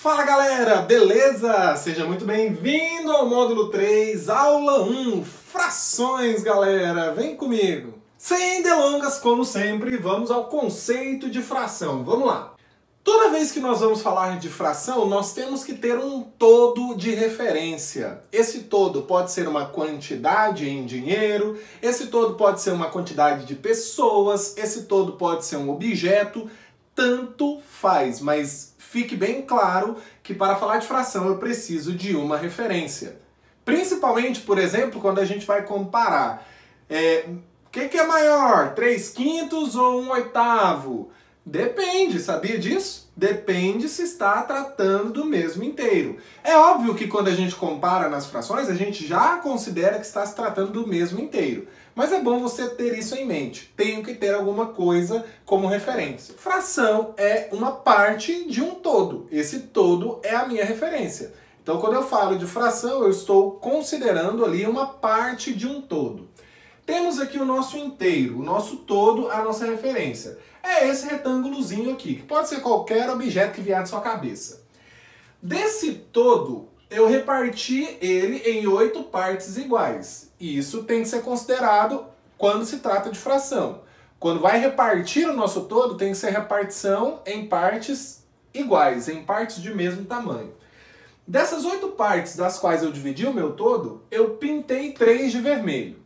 Fala galera, beleza? Seja muito bem-vindo ao módulo 3, aula 1, frações galera, vem comigo! Sem delongas, como sempre, vamos ao conceito de fração, vamos lá! Toda vez que nós vamos falar de fração, nós temos que ter um todo de referência. Esse todo pode ser uma quantidade em dinheiro, esse todo pode ser uma quantidade de pessoas, esse todo pode ser um objeto, tanto faz, mas fique bem claro que para falar de fração eu preciso de uma referência. Principalmente, por exemplo, quando a gente vai comparar o que é maior, 3/5 ou 1/8? Depende, sabia disso? Depende se está tratando do mesmo inteiro. É óbvio que quando a gente compara nas frações, a gente já considera que está se tratando do mesmo inteiro. Mas é bom você ter isso em mente. Tenho que ter alguma coisa como referência. Fração é uma parte de um todo. Esse todo é a minha referência. Então, quando eu falo de fração, eu estou considerando ali uma parte de um todo. Temos aqui o nosso inteiro, o nosso todo, a nossa referência. É esse retângulozinho aqui, que pode ser qualquer objeto que vier de sua cabeça. Desse todo, eu reparti ele em 8 partes iguais. E isso tem que ser considerado quando se trata de fração. Quando vai repartir o nosso todo, tem que ser repartição em partes iguais, em partes de mesmo tamanho. Dessas 8 partes das quais eu dividi o meu todo, eu pintei 3 de vermelho.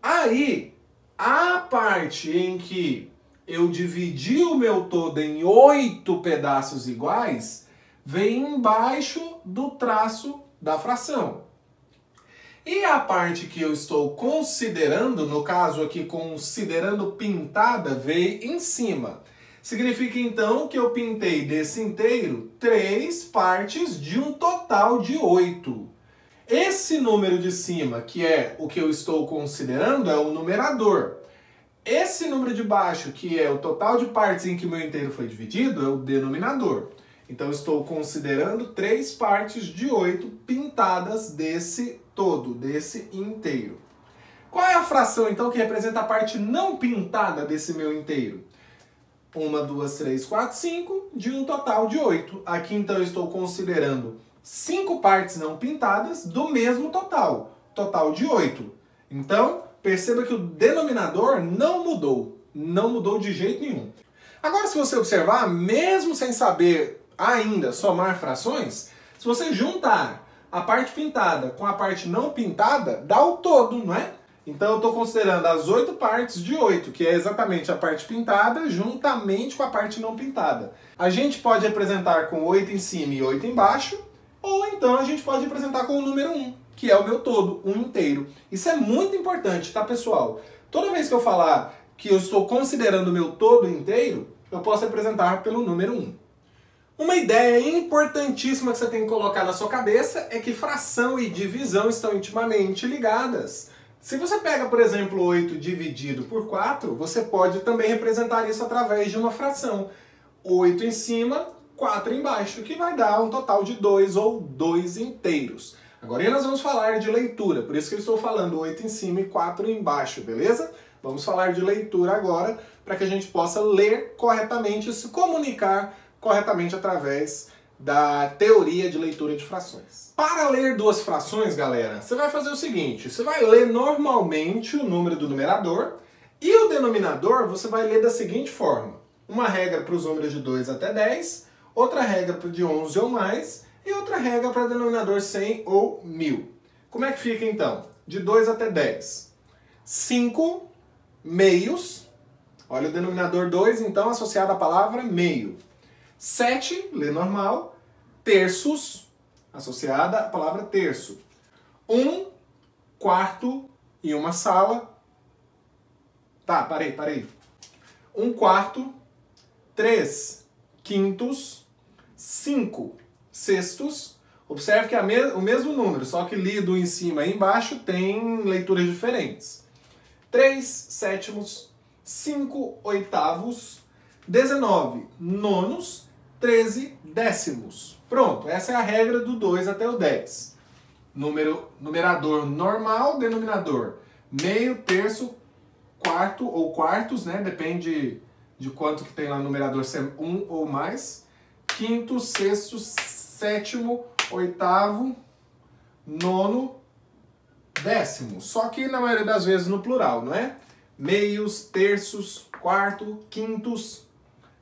Aí, a parte em que eu dividi o meu todo em 8 pedaços iguais, vem embaixo do traço da fração. E a parte que eu estou considerando, no caso aqui considerando pintada, veio em cima. Significa então que eu pintei desse inteiro 3 partes de um total de 8. Esse número de cima, que é o que eu estou considerando, é o numerador. Esse número de baixo, que é o total de partes em que o meu inteiro foi dividido, é o denominador. Então, estou considerando 3 partes de 8 pintadas desse todo, desse inteiro. Qual é a fração, então, que representa a parte não pintada desse meu inteiro? 1, 2, 3, 4, 5, de um total de 8. Aqui, então, eu estou considerando 5 partes não pintadas do mesmo total, total de 8. Então, perceba que o denominador não mudou de jeito nenhum. Agora, se você observar, mesmo sem saber ainda somar frações, se você juntar a parte pintada com a parte não pintada, dá o todo, não é? Então eu estou considerando as 8 partes de 8, que é exatamente a parte pintada juntamente com a parte não pintada. A gente pode representar com 8 em cima e 8 embaixo, ou então a gente pode representar com o número 1, que é o meu todo, um inteiro. Isso é muito importante, tá, pessoal? Toda vez que eu falar que eu estou considerando o meu todo inteiro, eu posso representar pelo número 1. Uma ideia importantíssima que você tem que colocar na sua cabeça é que fração e divisão estão intimamente ligadas. Se você pega, por exemplo, 8 dividido por 4, você pode também representar isso através de uma fração. 8 em cima, 4 embaixo, que vai dar um total de 2 ou 2 inteiros. Agora nós vamos falar de leitura, por isso que eu estou falando 8 em cima e 4 embaixo, beleza? Vamos falar de leitura agora, para que a gente possa ler corretamente e se comunicar corretamente através da teoria de leitura de frações. Para ler duas frações, galera, você vai fazer o seguinte, você vai ler normalmente o número do numerador e o denominador você vai ler da seguinte forma. Uma regra para os números de 2 até 10, outra regra para de 11 ou mais e outra regra para denominador 100 ou 1000. Como é que fica então? De 2 até 10. 5 meios, olha o denominador 2, então associado à palavra meio. 7, lê normal, terços, associada à palavra terço. 1 quarto e uma sala. Tá, parei. 1 quarto, 3 quintos, 5 sextos. Observe que é o mesmo número, só que lido em cima e embaixo tem leituras diferentes. 3 sétimos, 5 oitavos, 19 nonos, 13 décimos. Pronto, essa é a regra do 2 até o 10. Numerador normal, denominador meio, terço, quarto ou quartos, né? Depende de quanto que tem lá no numerador, se é 1 ou mais. quinto, sexto, sétimo, oitavo, nono, décimo. Só que na maioria das vezes no plural, não é? Meios, terços, quarto, quintos,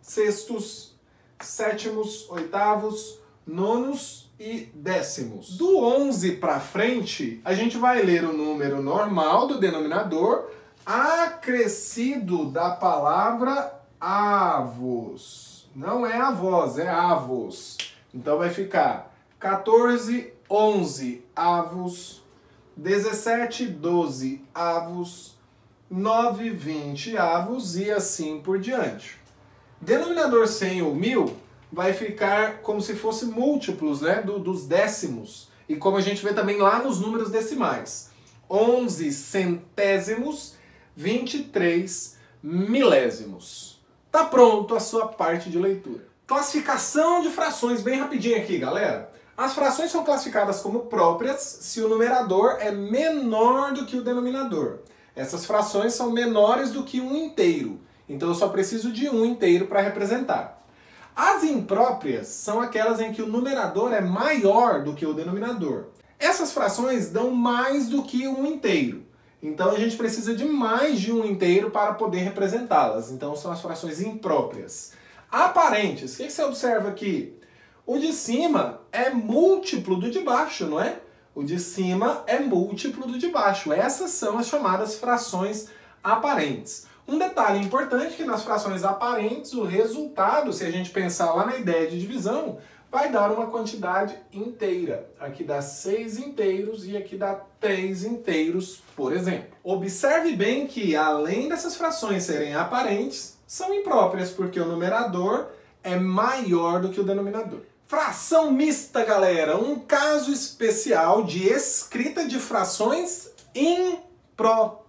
sextos, sétimos, oitavos, nonos e décimos. Do 11 para frente, a gente vai ler o número normal do denominador acrescido da palavra avos. Não é avós, é avos. Então vai ficar 14, 11 avos, 17, 12 avos, 9, 20 avos e assim por diante. Denominador 100 ou 1000 vai ficar como se fosse múltiplos, né, dos décimos. E como a gente vê também lá nos números decimais. 11 centésimos, 23 milésimos. Tá pronto a sua parte de leitura. Classificação de frações, bem rapidinho aqui, galera. As frações são classificadas como próprias se o numerador é menor do que o denominador. Essas frações são menores do que um inteiro. Então eu só preciso de um inteiro para representar. As impróprias são aquelas em que o numerador é maior do que o denominador. Essas frações dão mais do que um inteiro. Então a gente precisa de mais de um inteiro para poder representá-las. Então são as frações impróprias. Aparentes, o que você observa aqui? O de cima é múltiplo do de baixo, não é? O de cima é múltiplo do de baixo. Essas são as chamadas frações aparentes. Um detalhe importante é que nas frações aparentes, o resultado, se a gente pensar lá na ideia de divisão, vai dar uma quantidade inteira. Aqui dá 6 inteiros e aqui dá 3 inteiros, por exemplo. Observe bem que, além dessas frações serem aparentes, são impróprias, porque o numerador é maior do que o denominador. Fração mista, galera, um caso especial de escrita de frações impróprias.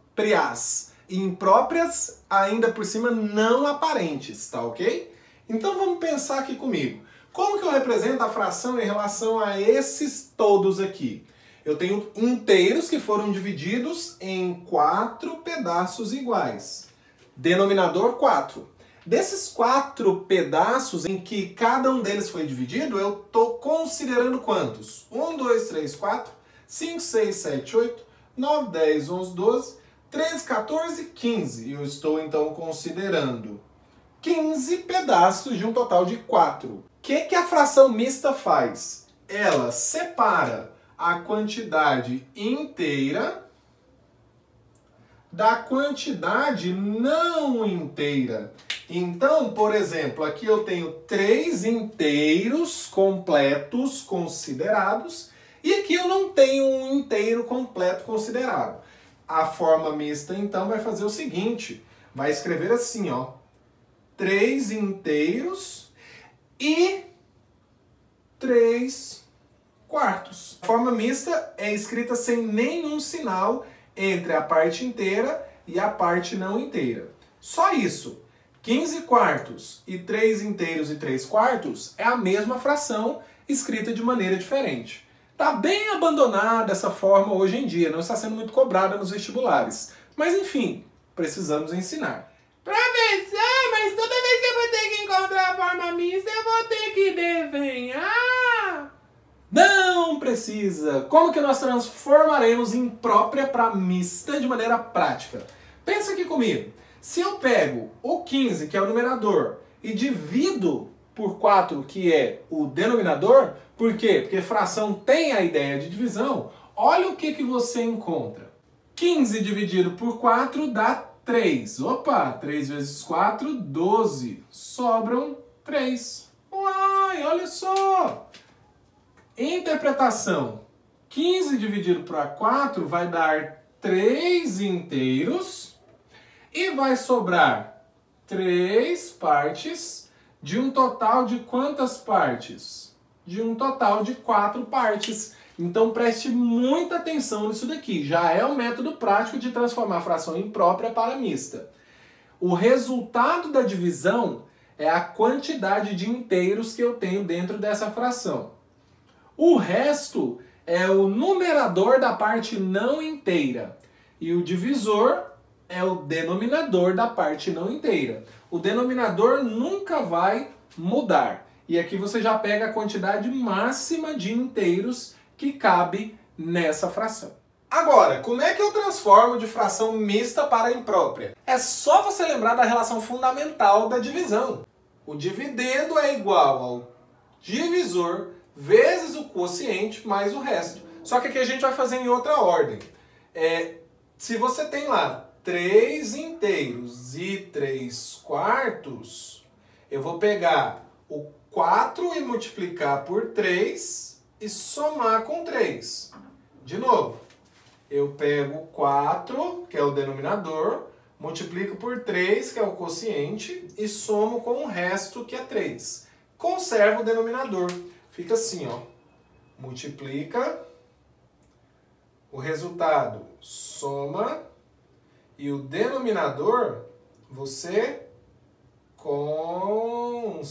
Impróprias, ainda por cima, não aparentes, tá ok? Então vamos pensar aqui comigo. Como que eu represento a fração em relação a esses todos aqui? Eu tenho inteiros que foram divididos em 4 pedaços iguais. Denominador 4. Desses 4 pedaços em que cada um deles foi dividido, eu estou considerando quantos? 1, 2, 3, 4, 5, 6, 7, 8, 9, 10, 11, 12, 13, 14, 15. E eu estou então considerando 15 pedaços de um total de 4. O que a fração mista faz? Ela separa a quantidade inteira da quantidade não inteira. Então, por exemplo, aqui eu tenho 3 inteiros completos considerados e aqui eu não tenho um inteiro completo considerado. A forma mista, então, vai fazer o seguinte, vai escrever assim, ó, 3 inteiros e 3 quartos. A forma mista é escrita sem nenhum sinal entre a parte inteira e a parte não inteira. Só isso. 15 quartos e 3 inteiros e 3 quartos é a mesma fração escrita de maneira diferente. Está bem abandonada essa forma hoje em dia, não está sendo muito cobrada nos vestibulares. Mas enfim, precisamos ensinar. Professor, mas toda vez que eu vou ter que encontrar a forma mista, eu vou ter que desenhar. Não precisa! Como que nós transformaremos imprópria para mista de maneira prática? Pensa aqui comigo. Se eu pego o 15, que é o numerador, e divido por 4, que é o denominador, por quê? Porque fração tem a ideia de divisão. Olha o que você encontra. 15 dividido por 4 dá 3. Opa, 3 vezes 4, 12. Sobram 3. Uai, olha só! Interpretação. 15 dividido por 4 vai dar 3 inteiros e vai sobrar 3 partes de um total de quantas partes? De um total de 4 partes. Então preste muita atenção nisso daqui. Já é um método prático de transformar a fração imprópria para mista. O resultado da divisão é a quantidade de inteiros que eu tenho dentro dessa fração. O resto é o numerador da parte não inteira. E o divisor é o denominador da parte não inteira. O denominador nunca vai mudar. E aqui você já pega a quantidade máxima de inteiros que cabe nessa fração. Agora, como é que eu transformo de fração mista para imprópria? É só você lembrar da relação fundamental da divisão. O dividendo é igual ao divisor vezes o quociente mais o resto. Só que aqui a gente vai fazer em outra ordem. Se você tem lá 3 inteiros e 3 quartos, eu vou pegar o 4 e multiplicar por 3 e somar com 3. De novo, eu pego o 4, que é o denominador, multiplico por 3, que é o quociente, e somo com o resto, que é 3. Conservo o denominador. Fica assim, ó. Multiplica, o resultado soma, e o denominador você conserva.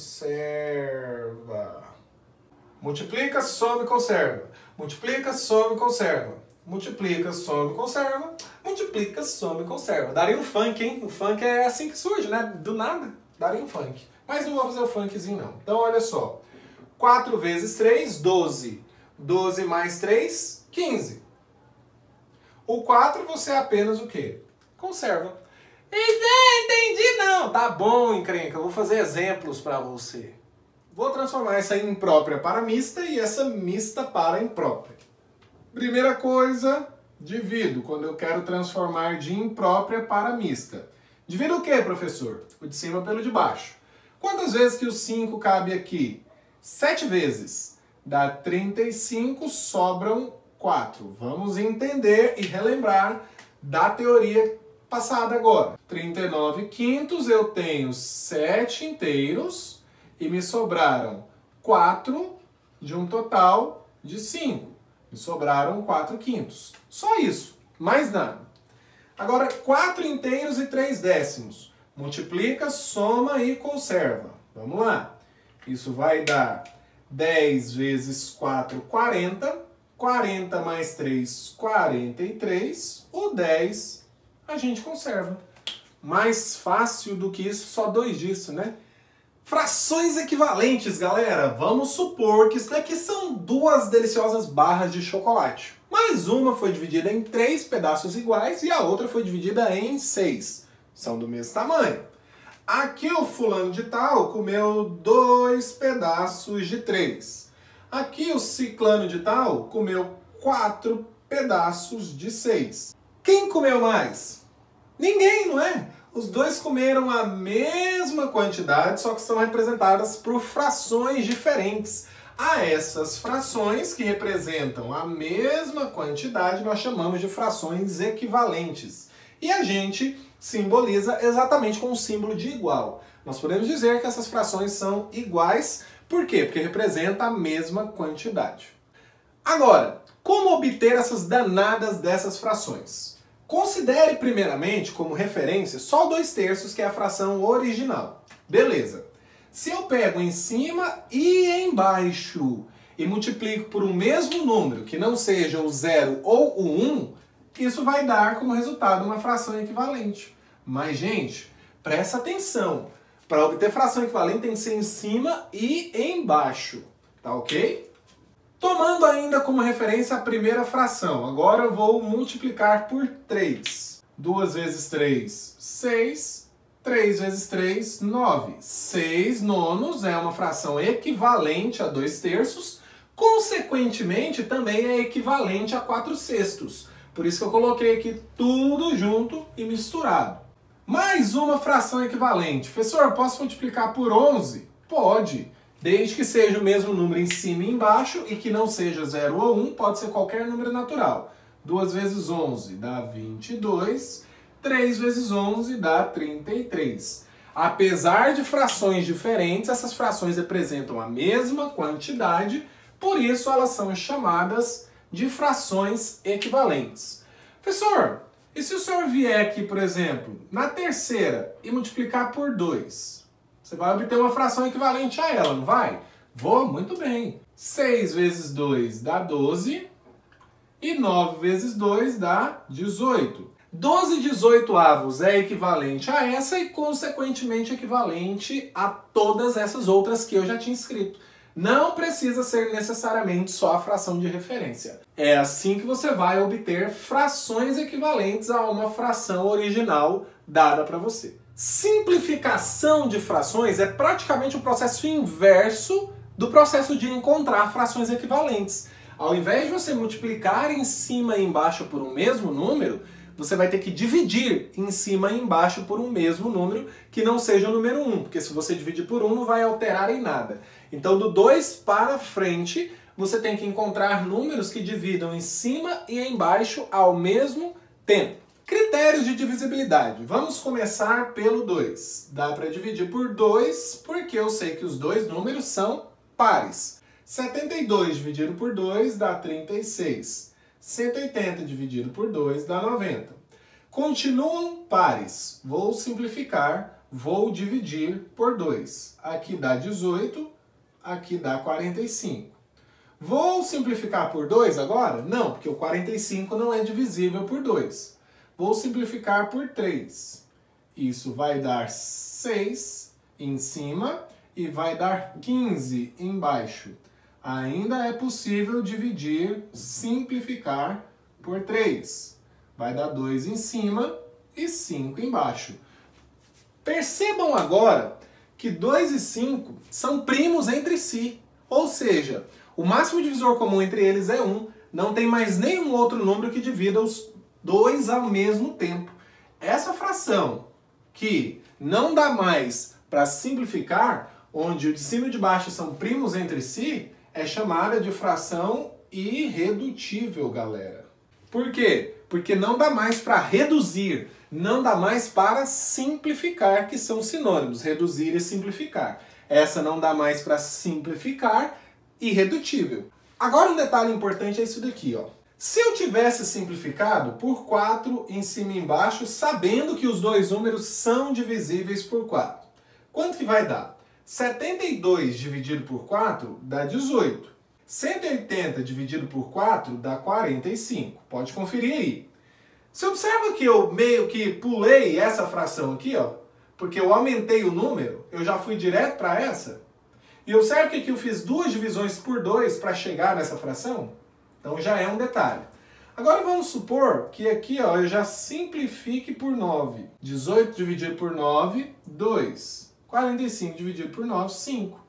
Multiplica, soma e conserva. Multiplica, soma e conserva. Multiplica, soma e conserva. Multiplica, soma e conserva. Daria um funk, hein? O funk é assim que surge, né? Do nada, daria um funk. Mas não vou fazer o funkzinho, não. Então, olha só. 4 vezes 3, 12. 12 mais 3, 15. O 4 você apenas o quê? Conserva. Entendi não. Tá bom, encrenca. Eu vou fazer exemplos para você. Vou transformar essa imprópria para mista e essa mista para imprópria. Primeira coisa, divido quando eu quero transformar de imprópria para mista. Divido o quê, professor? O de cima pelo de baixo. Quantas vezes que o 5 cabe aqui? 7 vezes. Dá 35, sobram 4. Vamos entender e relembrar da teoria passada agora. 39 quintos, eu tenho 7 inteiros e me sobraram 4 de um total de 5. Me sobraram 4 quintos. Só isso, mais nada. Agora, 4 inteiros e 3 décimos. Multiplica, soma e conserva. Vamos lá. Isso vai dar 10 vezes 4, 40. 40 mais 3, 43. O 10 a gente conserva. Mais fácil do que isso, só 2 disso, né? Frações equivalentes, galera. Vamos supor que isso daqui são 2 deliciosas barras de chocolate. Mas uma foi dividida em 3 pedaços iguais e a outra foi dividida em 6. São do mesmo tamanho. Aqui o fulano de tal comeu 2 pedaços de 3. Aqui o ciclano de tal comeu 4 pedaços de 6. Quem comeu mais? Ninguém, não é? Os dois comeram a mesma quantidade, só que são representadas por frações diferentes. A essas frações, que representam a mesma quantidade, nós chamamos de frações equivalentes. E a gente simboliza exatamente com o símbolo de igual. Nós podemos dizer que essas frações são iguais. Por quê? Porque representa a mesma quantidade. Agora, como obter essas danadas dessas frações? Considere primeiramente como referência só 2/3, que é a fração original. Beleza. Se eu pego em cima e embaixo e multiplico por um mesmo número, que não seja o 0 ou o 1, isso vai dar como resultado uma fração equivalente. Mas, gente, presta atenção. Para obter fração equivalente tem que ser em cima e embaixo. Tá ok? Tomando ainda como referência a primeira fração, agora eu vou multiplicar por 3. 2 vezes 3, 6. 3 vezes 3, 9. 6 nonos é uma fração equivalente a 2/3. Consequentemente, também é equivalente a 4/6. Por isso que eu coloquei aqui tudo junto e misturado. Mais uma fração equivalente. Professor, posso multiplicar por 11? Pode. Desde que seja o mesmo número em cima e embaixo e que não seja 0 ou 1, pode ser qualquer número natural. 2 vezes 11 dá 22. 3 vezes 11 dá 33. Apesar de frações diferentes, essas frações representam a mesma quantidade, por isso elas são chamadas de frações equivalentes. Professor, e se o senhor vier aqui, por exemplo, na terceira e multiplicar por 2? Você vai obter uma fração equivalente a ela, não vai? Vou, muito bem. 6 vezes 2 dá 12 e 9 vezes 2 dá 18. 12/18 é equivalente a essa e, consequentemente, equivalente a todas essas outras que eu já tinha escrito. Não precisa ser necessariamente só a fração de referência. É assim que você vai obter frações equivalentes a uma fração original dada para você. Simplificação de frações é praticamente o processo inverso do processo de encontrar frações equivalentes. Ao invés de você multiplicar em cima e embaixo por um mesmo número, você vai ter que dividir em cima e embaixo por um mesmo número que não seja o número 1, porque se você dividir por 1 não vai alterar em nada. Então do 2 para frente, você tem que encontrar números que dividam em cima e embaixo ao mesmo tempo. Critérios de divisibilidade. Vamos começar pelo 2. Dá para dividir por 2 porque eu sei que os dois números são pares. 72 dividido por 2 dá 36. 180 dividido por 2 dá 90. Continuam pares. Vou simplificar, vou dividir por 2. Aqui dá 18, aqui dá 45. Vou simplificar por 2 agora? Não, porque o 45 não é divisível por 2. Vou simplificar por 3. Isso vai dar 6 em cima e vai dar 15 embaixo. Ainda é possível dividir, simplificar por 3. Vai dar 2 em cima e 5 embaixo. Percebam agora que 2 e 5 são primos entre si. Ou seja, o máximo divisor comum entre eles é 1. Não tem mais nenhum outro número que divida os dois ao mesmo tempo. Essa fração que não dá mais para simplificar, onde o de cima e o de baixo são primos entre si, é chamada de fração irredutível, galera. Por quê? Porque não dá mais para reduzir, não dá mais para simplificar, que são sinônimos, reduzir e simplificar. Essa não dá mais para simplificar, irredutível. Agora um detalhe importante é isso daqui, ó. Se eu tivesse simplificado por 4 em cima e embaixo, sabendo que os dois números são divisíveis por 4, quanto que vai dar? 72 dividido por 4 dá 18. 180 dividido por 4 dá 45. Pode conferir aí. Você observa que eu meio que pulei essa fração aqui, ó, porque eu aumentei o número, eu já fui direto para essa. E observa que aqui eu fiz duas divisões por 2 para chegar nessa fração. Então já é um detalhe. Agora vamos supor que aqui, ó, eu já simplifique por 9. 18 dividido por 9, 2. 45 dividido por 9, 5.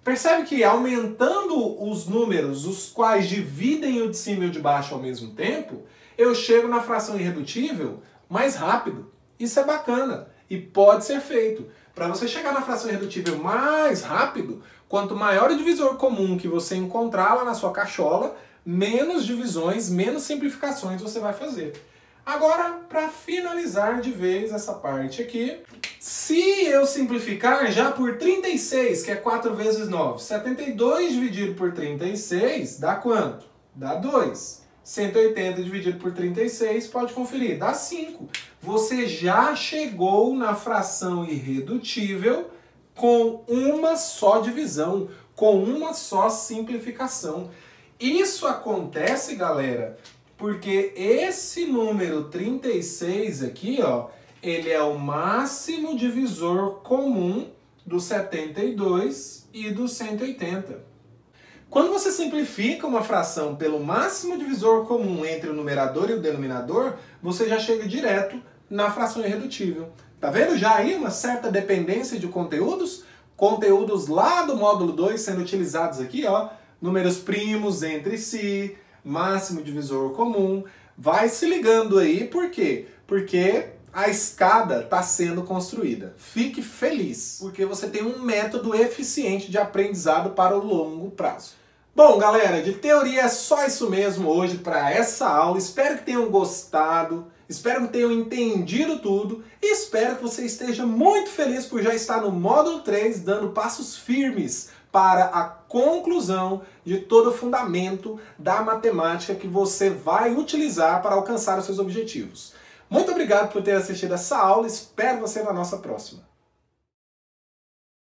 Percebe que aumentando os números, os quais dividem o de cima e o de baixo ao mesmo tempo, eu chego na fração irredutível mais rápido. Isso é bacana e pode ser feito. Para você chegar na fração irredutível mais rápido, quanto maior o divisor comum que você encontrar lá na sua cachola, menos divisões, menos simplificações você vai fazer. Agora, para finalizar de vez essa parte aqui, se eu simplificar já por 36, que é 4 vezes 9, 72 dividido por 36 dá quanto? Dá 2. 180 dividido por 36, pode conferir, dá 5. Você já chegou na fração irredutível com uma só divisão, com uma só simplificação. Isso acontece, galera, porque esse número 36 aqui, ó, ele é o máximo divisor comum do 72 e do 180. Quando você simplifica uma fração pelo máximo divisor comum entre o numerador e o denominador, você já chega direto na fração irredutível. Tá vendo já aí uma certa dependência de conteúdos? Conteúdos lá do módulo 2 sendo utilizados aqui, ó. Números primos entre si, máximo divisor comum. Vai se ligando aí, por quê? Porque a escada está sendo construída. Fique feliz, porque você tem um método eficiente de aprendizado para o longo prazo. Bom, galera, de teoria é só isso mesmo hoje para essa aula. Espero que tenham gostado, espero que tenham entendido tudo e espero que você esteja muito feliz por já estar no módulo 3, dando passos firmes para a conclusão de todo o fundamento da matemática que você vai utilizar para alcançar os seus objetivos. Muito obrigado por ter assistido essa aula, espero você na nossa próxima.